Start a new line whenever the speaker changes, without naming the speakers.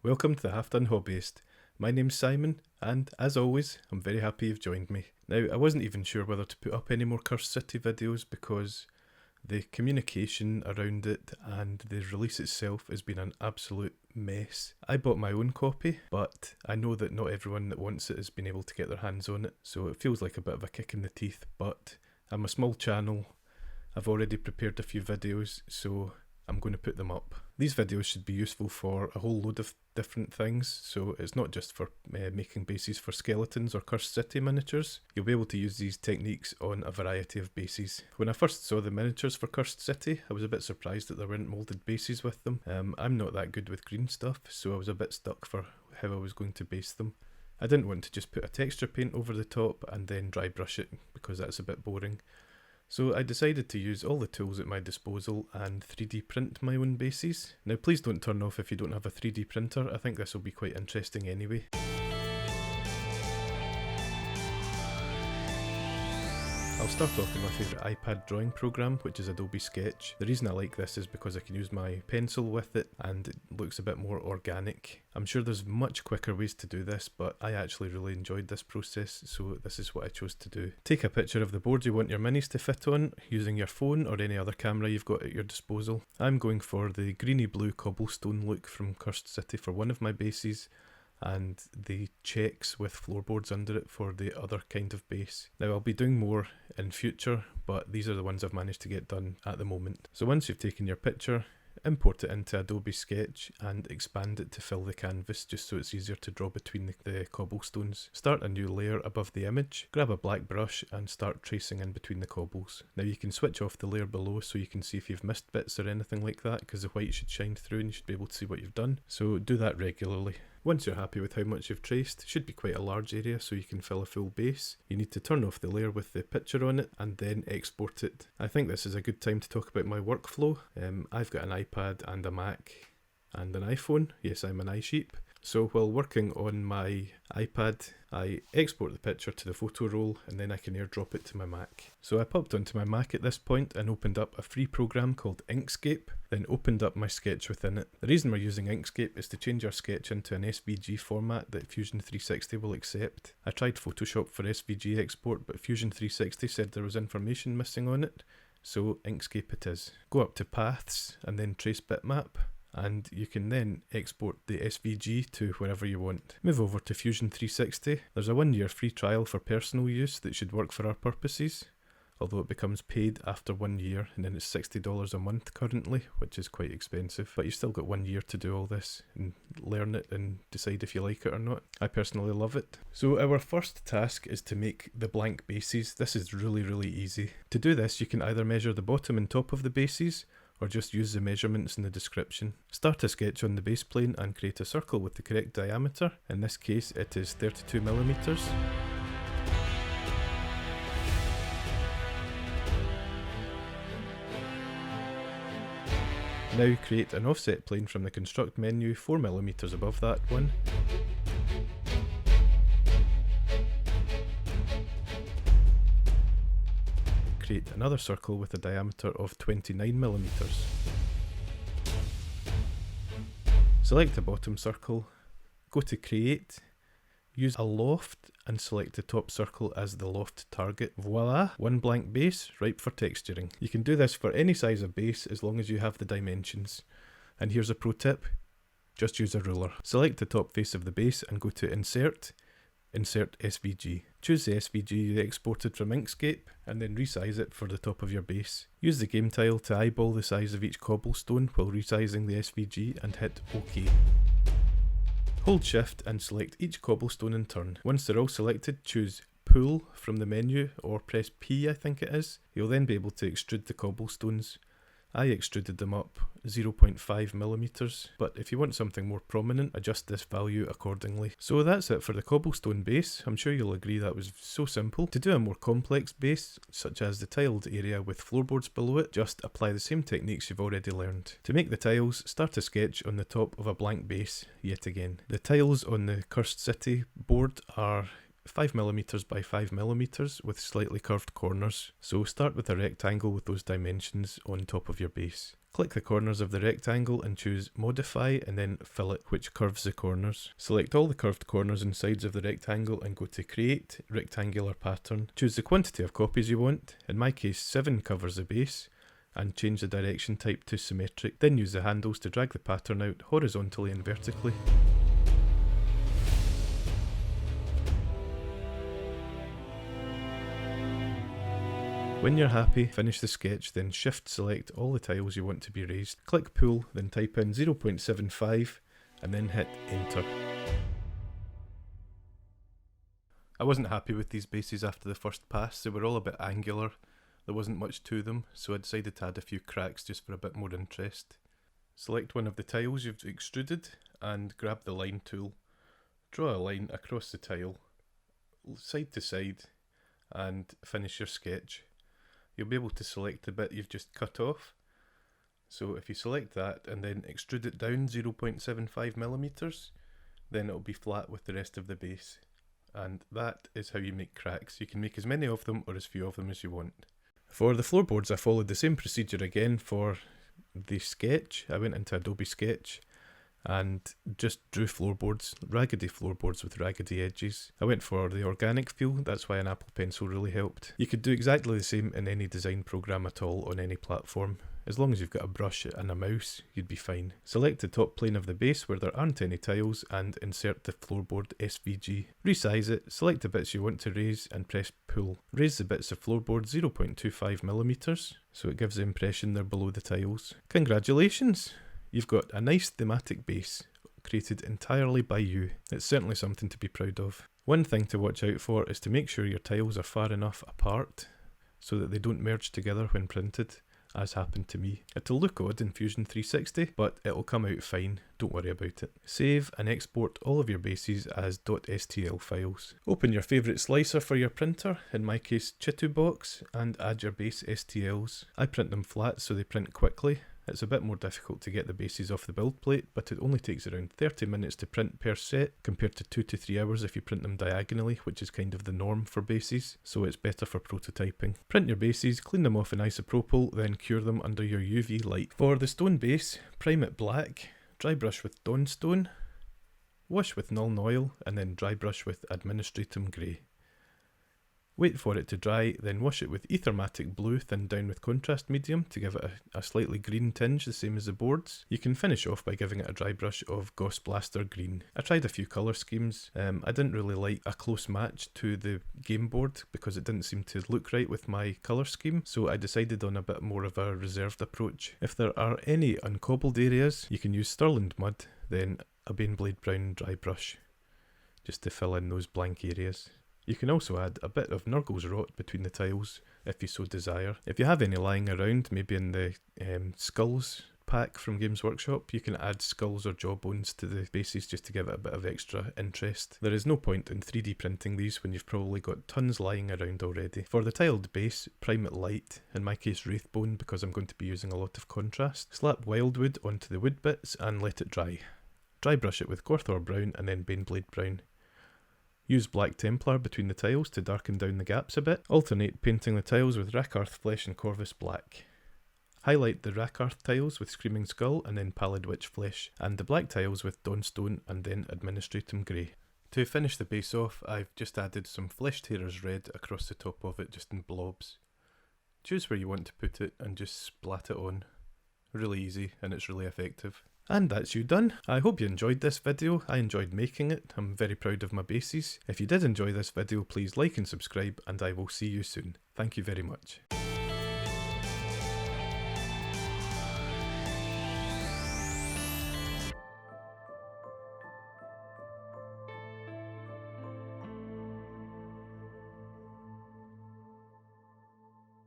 Welcome to the Half Done Hobbyist. My name's Simon, and as always, I'm very happy you've joined me. Now, I wasn't even sure whether to put up any more Cursed City videos because the communication around it and the release itself has been an absolute mess. I bought my own copy, but I know that not everyone that wants it has been able to get their hands on it, so it feels like a bit of a kick in the teeth, but I'm a small channel. I've already prepared a few videos, so I'm going to put them up. These videos should be useful for a whole load of different things, so it's not just for making bases for skeletons or Cursed City miniatures. You'll be able to use these techniques on a variety of bases. When I first saw the miniatures for Cursed City, I was a bit surprised that there weren't moulded bases with them. I'm not that good with green stuff, so I was a bit stuck for how I was going to base them. I didn't want to just put a texture paint over the top and then dry brush it, because that's a bit boring. So I decided to use all the tools at my disposal and 3D print my own bases. Now please don't turn off if you don't have a 3D printer, I think this will be quite interesting anyway. I'll start off with my favourite iPad drawing program, which is Adobe Sketch. The reason I like this is because I can use my pencil with it and it looks a bit more organic. I'm sure there's much quicker ways to do this, but I actually really enjoyed this process, so this is what I chose to do. Take a picture of the board you want your minis to fit on, using your phone or any other camera you've got at your disposal. I'm going for the greeny blue cobblestone look from Cursed City for one of my bases, and the checks with floorboards under it for the other kind of base. Now I'll be doing more in future, but these are the ones I've managed to get done at the moment. So once you've taken your picture, import it into Adobe Sketch and expand it to fill the canvas just so it's easier to draw between the cobblestones. Start a new layer above the image, grab a black brush and start tracing in between the cobbles. Now you can switch off the layer below so you can see if you've missed bits or anything like that, because the white should shine through and you should be able to see what you've done. So do that regularly. Once you're happy with how much you've traced, it should be quite a large area so you can fill a full base. You need to turn off the layer with the picture on it and then export it. I think this is a good time to talk about my workflow. I've got an iPad and a Mac and an iPhone. Yes, I'm an iSheep. So while working on my iPad, I export the picture to the photo roll and then I can airdrop it to my Mac. So I popped onto my Mac at this point and opened up a free program called Inkscape, then opened up my sketch within it. The reason we're using Inkscape is to change our sketch into an SVG format that Fusion 360 will accept. I tried Photoshop for SVG export, but Fusion 360 said there was information missing on it, so Inkscape it is. Go up to Paths and then Trace Bitmap, and you can then export the SVG to wherever you want. Move over to Fusion 360. There's a 1 year free trial for personal use that should work for our purposes, although it becomes paid after 1 year, and then it's $60 a month currently, which is quite expensive, but you've still got 1 year to do all this and learn it and decide if you like it or not. I personally love it. So our first task is to make the blank bases. This is really easy. To do this, you can either measure the bottom and top of the bases, or just use the measurements in the description. Start a sketch on the base plane and create a circle with the correct diameter. In this case it is 32mm. Now create an offset plane from the construct menu 4mm above that one. Create another circle with a diameter of 29mm. Select the bottom circle, go to create, use a loft and select the top circle as the loft target. Voila! One blank base, ripe for texturing. You can do this for any size of base as long as you have the dimensions. And here's a pro tip, just use a ruler. Select the top face of the base and go to Insert, Insert SVG. Choose the SVG you exported from Inkscape and then resize it for the top of your base. Use the game tile to eyeball the size of each cobblestone while resizing the SVG and hit OK. Hold Shift and select each cobblestone in turn. Once they're all selected, choose Pull from the menu or press P, I think it is. You'll then be able to extrude the cobblestones. I extruded them up 0.5mm, but if you want something more prominent, adjust this value accordingly. So that's it for the cobblestone base. I'm sure you'll agree that was so simple. To do a more complex base, such as the tiled area with floorboards below it, just apply the same techniques you've already learned. To make the tiles, start a sketch on the top of a blank base, yet again. The tiles on the Cursed City board are 5mm by 5mm with slightly curved corners, so start with a rectangle with those dimensions on top of your base. Click the corners of the rectangle and choose Modify and then Fillet, which curves the corners. Select all the curved corners and sides of the rectangle and go to Create Rectangular Pattern. Choose the quantity of copies you want. In my case 7 covers the base, and change the direction type to Symmetric. Then use the handles to drag the pattern out horizontally and vertically. When you're happy, finish the sketch, then Shift select all the tiles you want to be raised. Click Pull, then type in 0.75 and then hit Enter. I wasn't happy with these bases after the first pass. They were all a bit angular, there wasn't much to them, so I decided to add a few cracks just for a bit more interest. Select one of the tiles you've extruded and grab the line tool. Draw a line across the tile, side to side, and finish your sketch. You'll be able to select the bit you've just cut off. So if you select that and then extrude it down 0.75mm, then it'll be flat with the rest of the base. And that is how you make cracks. You can make as many of them or as few of them as you want. For the floorboards, I followed the same procedure again for the sketch. I went into Adobe Sketch and just drew floorboards, raggedy floorboards with raggedy edges. I went for the organic feel, that's why an Apple Pencil really helped. You could do exactly the same in any design program at all on any platform. As long as you've got a brush and a mouse, you'd be fine. Select the top plane of the base where there aren't any tiles and insert the floorboard SVG. Resize it, select the bits you want to raise and press pull. Raise the bits of floorboard 0.25mm so it gives the impression they're below the tiles. Congratulations! You've got a nice thematic base, created entirely by you. It's certainly something to be proud of. One thing to watch out for is to make sure your tiles are far enough apart so that they don't merge together when printed, as happened to me. It'll look odd in Fusion 360, but it'll come out fine, don't worry about it. Save and export all of your bases as .stl files. Open your favourite slicer for your printer, in my case Chitubox, and add your base STLs. I print them flat so they print quickly. It's a bit more difficult to get the bases off the build plate, but it only takes around 30 minutes to print per set, compared to 2 to 3 hours if you print them diagonally, which is kind of the norm for bases, so it's better for prototyping. Print your bases, clean them off in isopropyl, then cure them under your UV light. For the stone base, prime it black, dry brush with Dawn Stone, wash with Nuln Oil, and then dry brush with Administratum Grey. Wait for it to dry, then wash it with Ethermatic Blue thinned down with contrast medium to give it a slightly green tinge, the same as the boards. You can finish off by giving it a dry brush of Goss Blaster Green. I tried a few colour schemes. I didn't really like a close match to the game board because it didn't seem to look right with my colour scheme, so I decided on a bit more of a reserved approach. If there are any uncobbled areas, you can use Stirland Mud, then a Baneblade Brown dry brush, just to fill in those blank areas. You can also add a bit of Nurgle's Rot between the tiles if you so desire. If you have any lying around, maybe in the skulls pack from Games Workshop, you can add skulls or jawbones to the bases just to give it a bit of extra interest. There is no point in 3D printing these when you've probably got tons lying around already. For the tiled base, prime it light, in my case Wraithbone because I'm going to be using a lot of contrast. Slap Wildwood onto the wood bits and let it dry. Dry brush it with Gorthor Brown and then Baneblade Brown. Use Black Templar between the tiles to darken down the gaps a bit. Alternate painting the tiles with Rakarth Flesh and Corvus Black. Highlight the Rakarth tiles with Screaming Skull and then Pallid Witch Flesh, and the black tiles with Dawnstone and then Administratum Grey. To finish the base off, I've just added some Flesh Tearers Red across the top of it just in blobs. Choose where you want to put it and just splat it on. Really easy and it's really effective. And that's you done. I hope you enjoyed this video. I enjoyed making it. I'm very proud of my bases. If you did enjoy this video, please like and subscribe, and I will see you soon. Thank you very much.